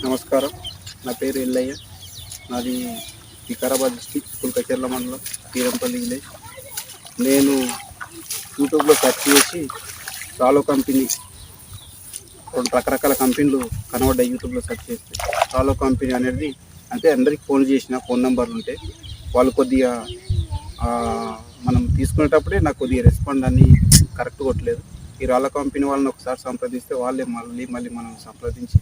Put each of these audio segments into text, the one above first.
నమస్కారం. నా పేరు ఎల్లయ్య. నాది వికారాబాద్ డిస్టిక్ కుల్కచర్ల మండలం తీరంపల్లి విలేజ్. నేను యూట్యూబ్లో సెర్చ్ చేసి రాలో కంపెనీ రెండు రకరకాల కంపెనీలు కనబడ్డాయి. యూట్యూబ్లో సెర్చ్ చేస్తే రాలో కంపెనీ అనేది అంటే అందరికి ఫోన్ చేసిన ఫోన్ నెంబర్లు ఉంటే వాళ్ళు కొద్దిగా మనం తీసుకునేటప్పుడే నాకు కొద్దిగా రెస్పాండ్ అని కరెక్ట్ కొట్టలేదు. ఈ రాలో కంపెనీ వాళ్ళని ఒకసారి సంప్రదిస్తే వాళ్ళే మళ్ళీ మనం సంప్రదించి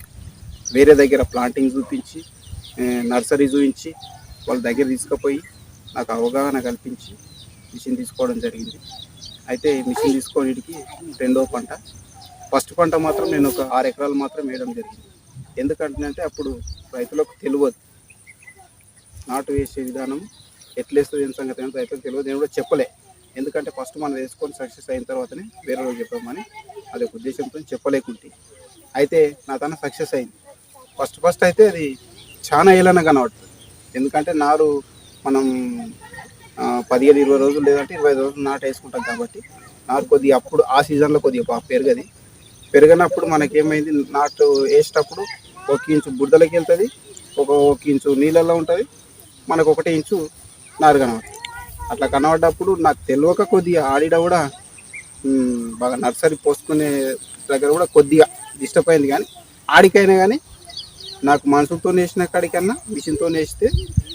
వేరే దగ్గర ప్లాంటింగ్ చూపించి నర్సరీ చూపించి వాళ్ళ దగ్గర తీసుకుపోయి నాకు అవగాహన కల్పించి మిషన్ తీసుకోవడం జరిగింది. అయితే మిషన్ తీసుకోవడానికి రెండో పంట, ఫస్ట్ పంట మాత్రం నేను ఒక 6 ఎకరాలు మాత్రం వేయడం జరిగింది. ఎందుకంటే అప్పుడు రైతులకు తెలియదు నాటు వేసే విధానం ఎట్లేస్తుంది ఏం సంగతి అని రైతులకు తెలియదు. నేను కూడా చెప్పలే, ఎందుకంటే ఫస్ట్ మనం వేసుకొని సక్సెస్ అయిన తర్వాతనే వేరే రోజు చెప్పామని అది ఒక ఉద్దేశంతో చెప్పలేకుంటే. అయితే నా తన సక్సెస్ అయింది. ఫస్ట్ అయితే అది చాలా ఏళ్ళన కనబడుతుంది. ఎందుకంటే నారు మనం 15-20 రోజులు లేదంటే 25 రోజులు నాటు వేసుకుంటాం కాబట్టి నారు కొద్దిగా అప్పుడు ఆ సీజన్లో కొద్దిగా బాగా పెరగనప్పుడు మనకేమైంది, నాటు వేసేటప్పుడు 1 ఇంచు బురదలోకి వెళ్తుంది, 1 ఇంచు నీళ్ళల్లో ఉంటుంది, మనకు 1 ఇంచు నారు కనబడుతుంది. అట్లా కనబడ్డప్పుడు నాకు తెలియక కొద్దిగా ఆడిడ కూడా బాగా నర్సరీ పోసుకునే దగ్గర కూడా కొద్దిగా డిస్టర్బ్ అయింది. కానీ ఆడికైనా కానీ నాకు మనుషులతో వేసిన కాడికన్నా మిషన్తో వేస్తే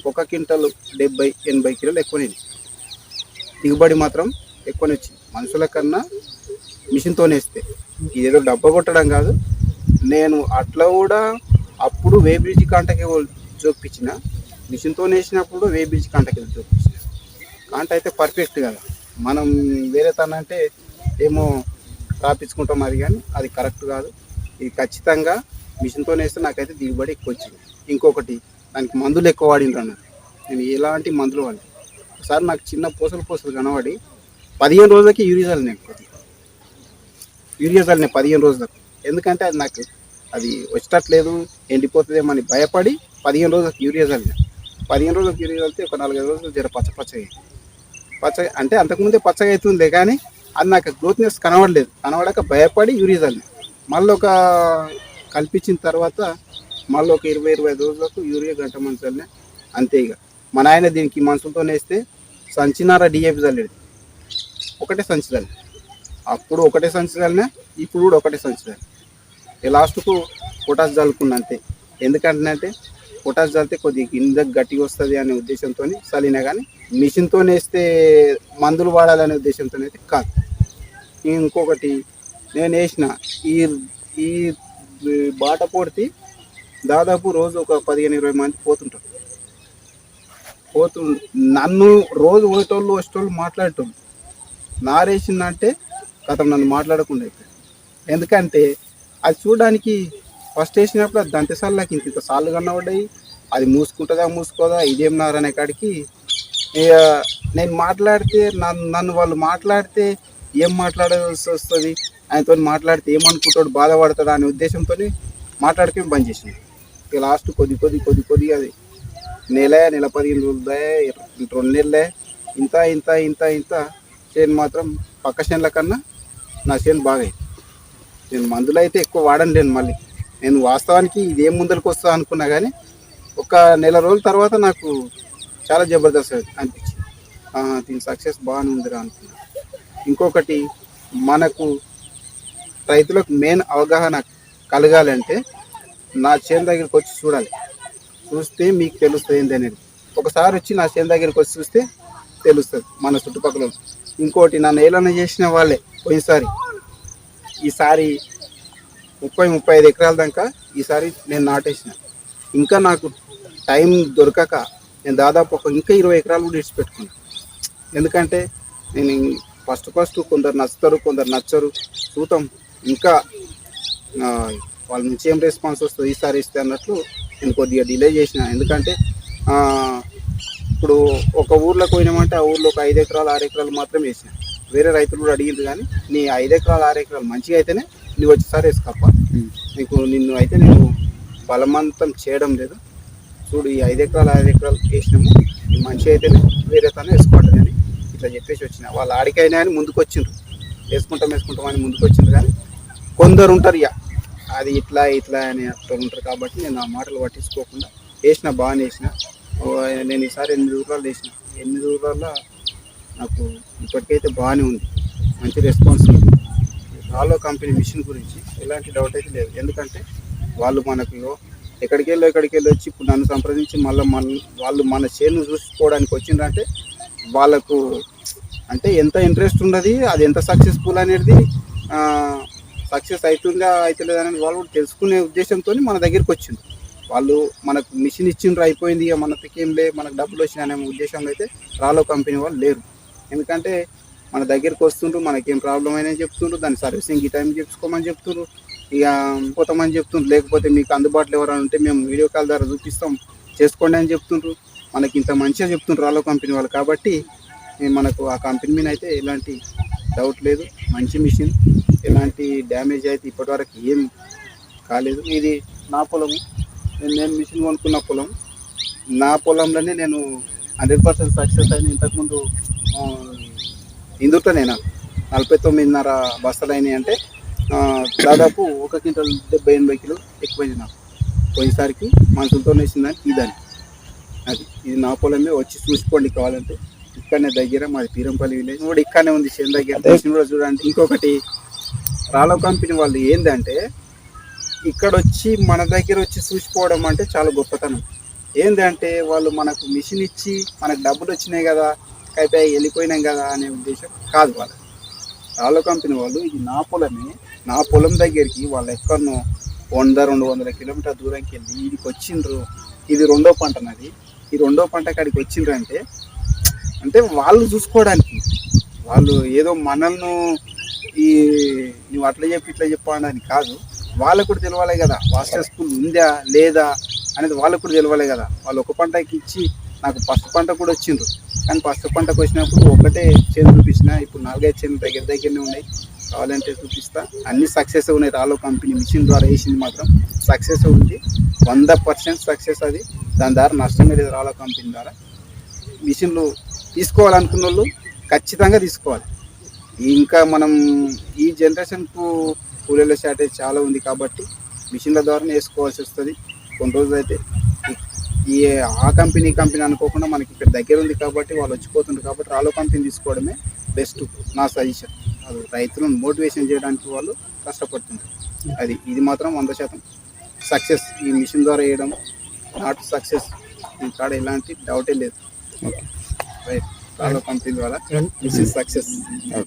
1 క్వింటల్ 70-80 కిలోలు ఎక్కువనే, దిగుబడి మాత్రం ఎక్కువనే వచ్చింది మనుషుల కన్నా మిషన్తో వేస్తే. ఇదేదో డబ్బా కొట్టడం కాదు, నేను అట్లా కూడా అప్పుడు వేబ్రిడ్జ్ కాంటకి చూపించిన, మిషన్తో వేసినప్పుడు వేబ్రిడ్జ్ కాంటకి చూపించిన. కాంట అయితే పర్ఫెక్ట్ కదా, మనం వేరే తనంటే ఏమో రాపించుకుంటాం అది, కానీ అది కరెక్ట్ కాదు. ఇది ఖచ్చితంగా మిషన్తో వేస్తే నాకైతే దిగుబడి ఎక్కువ వచ్చింది. ఇంకొకటి, దానికి మందులు ఎక్కువ వాడినాను. నేను ఎలాంటి మందులు వాడి ఒకసారి నాకు చిన్న పూసలు కనబడి 15 రోజులకి యూరియా చల్లినాను. యూరియా చల్లినాను 15 రోజులకు. ఎందుకంటే అది నాకు అది వచ్చేటట్లేదు, ఎండిపోతుందేమో అని భయపడి 15 రోజులకు యూరియా చల్లినాను. 15 రోజులకు యూరియా చల్లితే ఒక 4-5 రోజులు జర పచ్చగా అంటే అంతకుముందే పచ్చగా అవుతుంది, కానీ అది నాకు గ్రోత్నెస్ కనబడక భయపడి యూరియా చల్లినాను. మళ్ళీ ఒక కల్పించిన తర్వాత మళ్ళీ ఒక 20-25 రోజులకు యూరియా గంట మంచాలనే. అంతే. ఇక మా నాయన దీనికి మనుషులతో వేస్తే సంచినార డిఏపి చల్లేది, ఒకటే సంచి చల్లి. అప్పుడు ఒకటే సంచి చల్లినా, ఇప్పుడు కూడా ఒకటే సంచి చల్లి. లాస్ట్కు పొటాష్ చల్లుకున్నా అంతే. ఎందుకంటే పొటాష్ చల్లితే కొద్దిగా కిందకి గట్టిగా వస్తుంది అనే ఉద్దేశంతో చల్లినా, కానీ మిషన్తో వేస్తే మందులు వాడాలనే ఉద్దేశంతో అయితే కాదు. ఇంకొకటి, నేను వేసిన ఈ బాట పొడితే దాదాపు రోజు ఒక 15-20 మంది పోతుంటారు. నన్ను రోజు వచ్చేటోళ్ళు మాట్లాడేటోళ్ళు. నారేసిందంటే కథ నన్ను మాట్లాడకుండా అయిపోయింది. ఎందుకంటే అది చూడడానికి ఫస్ట్ వేసినప్పుడు అది దంతెసార్లు నాకు ఇంత సార్లు కనబడ్డాయి. అది మూసుకోదా ఇదేం నారనే కాడికి ఇక నేను మాట్లాడితే నన్ను వాళ్ళు మాట్లాడితే ఏం మాట్లాడాల్సి వస్తుంది, ఆయనతో మాట్లాడితే ఏమనుకుంటాడు, బాధపడుతుందా అనే ఉద్దేశంతో మాట్లాడుకుని బంద్ చేసింది. ఇక లాస్ట్ కొద్ది అది నెల 15 రోజులు 2 నెలలే ఇంత చేను మాత్రం పక్క చేనుల కన్నా నా చేను బాగా అయింది. నేను మందులు అయితే ఎక్కువ వాడలేను. మళ్ళీ నేను వాస్తవానికి ఇదేం ముందరికి వస్తా అనుకున్నా, కానీ ఒక నెల రోజుల తర్వాత నాకు చాలా జబర్దస్త్ అనిపించింది. దీని సక్సెస్ బాగానే ఉందిరా అనుకున్నా. ఇంకొకటి, మనకు రైతులకు మెయిన్ అవగాహన కలగాలంటే నా చేను దగ్గరికి వచ్చి చూస్తే మీకు తెలుస్తుంది ఏంటి అనేది. ఒకసారి వచ్చి నా చేను దగ్గరికి వచ్చి చూస్తే తెలుస్తుంది మన చుట్టుపక్కల. ఇంకోటి, నన్ను ఏలన చేసిన వాళ్ళే పోయినసారి, ఈసారి 30-35 ఎకరాల దాకా ఈసారి నేను నాటేసిన. ఇంకా నాకు టైం దొరకక నేను దాదాపు ఇంకా 20 ఎకరాలు కూడా ఇడిచిపెట్టుకున్నాను. ఎందుకంటే నేను ఫస్ట్ కొందరు నచ్చుతారు, కొందరు నచ్చరు, చూద్దాం ఇంకా వాళ్ళ నుంచి ఏం రెస్పాన్స్ వస్తుంది ఈసారి ఇస్తే అన్నట్లు నేను కొద్దిగా డిలే చేసిన. ఎందుకంటే ఇప్పుడు ఒక ఊర్లోకి పోయినామంటే ఆ ఊర్లో ఒక 5 ఎకరాలు 6 ఎకరాలు మాత్రం వేసిన. వేరే రైతులు కూడా అడిగింది, కానీ నీ 5 ఎకరాలు 6 ఎకరాలు మంచిగా అయితేనే నువ్వు వచ్చేసారి వేసుకోప్ప, నిన్ను అయితే నేను బలవంతం చేయడం లేదు. చూడు, ఈ 5 ఎకరాలు 6 ఎకరాలు వేసినాము, మంచిగా అయితేనే వేరే తను వేసుకోవట్లేదు అని ఇట్లా చెప్పేసి వచ్చిన. వాళ్ళు ఆడికైనా అని ముందుకు వచ్చిండ్రు, వేసుకుంటాం అని ముందుకు వచ్చిండ్రు. కానీ కొందరు ఉంటారు, అది ఇట్లా ఇట్లా అని అట్లా ఉంటారు కాబట్టి నేను ఆ మాటలు పట్టించుకోకుండా వేసిన బాగానే వేసిన. నేను ఈసారి 8 ఊర్లలో వేసిన. 8 ఊర్లలో నాకు ఇప్పటికైతే బాగానే ఉంది, మంచి రెస్పాన్స్ ఉంది. రాలో కంపెనీ మిషన్ గురించి ఎలాంటి డౌట్ అయితే లేదు. ఎందుకంటే వాళ్ళు మనకు ఎక్కడికి వెళ్ళి వచ్చి ఇప్పుడు నన్ను సంప్రదించి మళ్ళీ వాళ్ళు మన చేను చూసుకోవడానికి వచ్చిందంటే వాళ్ళకు అంటే ఎంత ఇంట్రెస్ట్ ఉన్నది, అది ఎంత సక్సెస్ఫుల్ అనేది, సక్సెస్ అవుతుందా అవుతలేదా అనేది వాళ్ళు కూడా తెలుసుకునే ఉద్దేశంతో మన దగ్గరికి వచ్చింది. వాళ్ళు మనకు మిషన్ ఇచ్చిండ్రు అయిపోయింది, ఇక మనకి ఏం లే, మనకు డబ్బులు వచ్చినాయి అనే ఉద్దేశంలో అయితే రాలో కంపెనీ వాళ్ళు లేరు. ఎందుకంటే మన దగ్గరికి వస్తుండ్రు, మనకేం ప్రాబ్లం అయినా చెప్తుండ్రు, దాని సర్వీసింగ్ ఈ టైం చేసుకోమని చెప్తుండ్రు, ఇక పోతామని చెప్తుండ్రు. లేకపోతే మీకు అందుబాటులో ఎవరైనా ఉంటే మేము వీడియో కాల్ ద్వారా చూపిస్తాం, చేసుకోండి అని చెప్తుండ్రు. మనకి ఇంత మంచిగా చెప్తుండ్రు రాలో కంపెనీ వాళ్ళు. కాబట్టి మనకు ఆ కంపెనీ మీద అయితే ఎలాంటి డౌట్ లేదు. మంచి మిషన్, ఎలాంటి డ్యామేజ్ అయితే ఇప్పటివరకు ఏం కాలేదు. ఇది నా పొలము, నేను మిషన్ కొనుక్కున్న పొలం. నా పొలంలోనే నేను 100% సక్సెస్ అయిన. ఇంతకుముందు ఇందుతోనేనా 49.5 బస్తాలు అయినాయి అంటే దాదాపు 1 క్వింటల్ 70-80 కిలోలు ఎక్కువైంది నాకు పోయినసారికి. మనుషులతో వేసిందానికి ఇదానికి అది. ఇది నా పొలమే, వచ్చి చూసుకోండి కావాలంటే. ఇక్కడనే దగ్గర మాది పీరంపల్లి విలేజ్ కూడా ఇక్కడనే ఉంది, చేను దగ్గర. మిషన్ కూడా చూడండి. ఇంకొకటి రాలో కంపెనీ వాళ్ళు ఏంటంటే ఇక్కడ వచ్చి మన దగ్గర వచ్చి చూసిపోవడం అంటే చాలా గొప్పతనం. ఏంటంటే వాళ్ళు మనకు మిషన్ ఇచ్చి మనకు డబ్బులు వచ్చినాయి కదా, అయిపోయి వెళ్ళిపోయినాం కదా అనే ఉద్దేశం కాదు వాళ్ళకి. రాలో కంపెనీ వాళ్ళు ఇది నా పొలమే, నా పొలం దగ్గరికి వాళ్ళు ఎక్కడనో 100-200 కిలోమీటర్ దూరంకి వెళ్ళి ఇదికి వచ్చిండ్రు. ఇది 2వ పంట నాది. ఈ 2వ పంట కాడికి వచ్చిండ్రు అంటే వాళ్ళు చూసుకోవడానికి, వాళ్ళు ఏదో మనల్ని ఈ నువ్వు అట్లా చెప్పి ఇట్లా చెప్పడానికి కాదు, వాళ్ళకు కూడా తెలవాలి కదా సక్సెస్ఫుల్ ఉందా లేదా అనేది వాళ్ళకు కూడా తెలవాలి కదా. వాళ్ళు 1 పంటకి ఇచ్చి నాకు ఫస్ట్ పంట కూడా వచ్చిండ్రు, కానీ ఫస్ట్ పంటకు వచ్చినప్పుడు ఒకటే చేను చూపించిన. ఇప్పుడు 4-5 చేనులు దగ్గరనే ఉన్నాయి, కావాలంటే చూపిస్తా. అన్ని సక్సెస్ ఉన్నాయి. రాలో కంపెనీ మిషన్ ద్వారా వేసింది మాత్రం సక్సెస్ ఉంది, 100% సక్సెస్. అది దాని ద్వారా నష్టమే లేదు. రాలో కంపెనీ ద్వారా మిషన్లు తీసుకోవాలనుకున్న వాళ్ళు ఖచ్చితంగా తీసుకోవాలి. ఇంకా మనం ఈ జనరేషన్కు కూలీల షార్టేజ్ చాలా ఉంది కాబట్టి మిషన్ల ద్వారానే వేసుకోవాల్సి వస్తుంది. కొన్ని రోజులు అయితే ఈ ఆ కంపెనీ అనుకోకుండా మనకి ఇక్కడ దగ్గర ఉంది కాబట్టి వాళ్ళు వచ్చిపోతుంది. కాబట్టి రాలో కంపెనీ తీసుకోవడమే బెస్ట్ నా సజెషన్. అది రైతులను మోటివేషన్ చేయడానికి వాళ్ళు కష్టపడుతున్నారు. అది ఇది మాత్రం 100% సక్సెస్. ఈ మిషన్ ద్వారా వేయడం నాట్ సక్సెస్, ఈ కాడ ఎలాంటి డౌటే లేదు. రైట్, రాలో కంపెనీ ద్వారా మిషన్ సక్సెస్.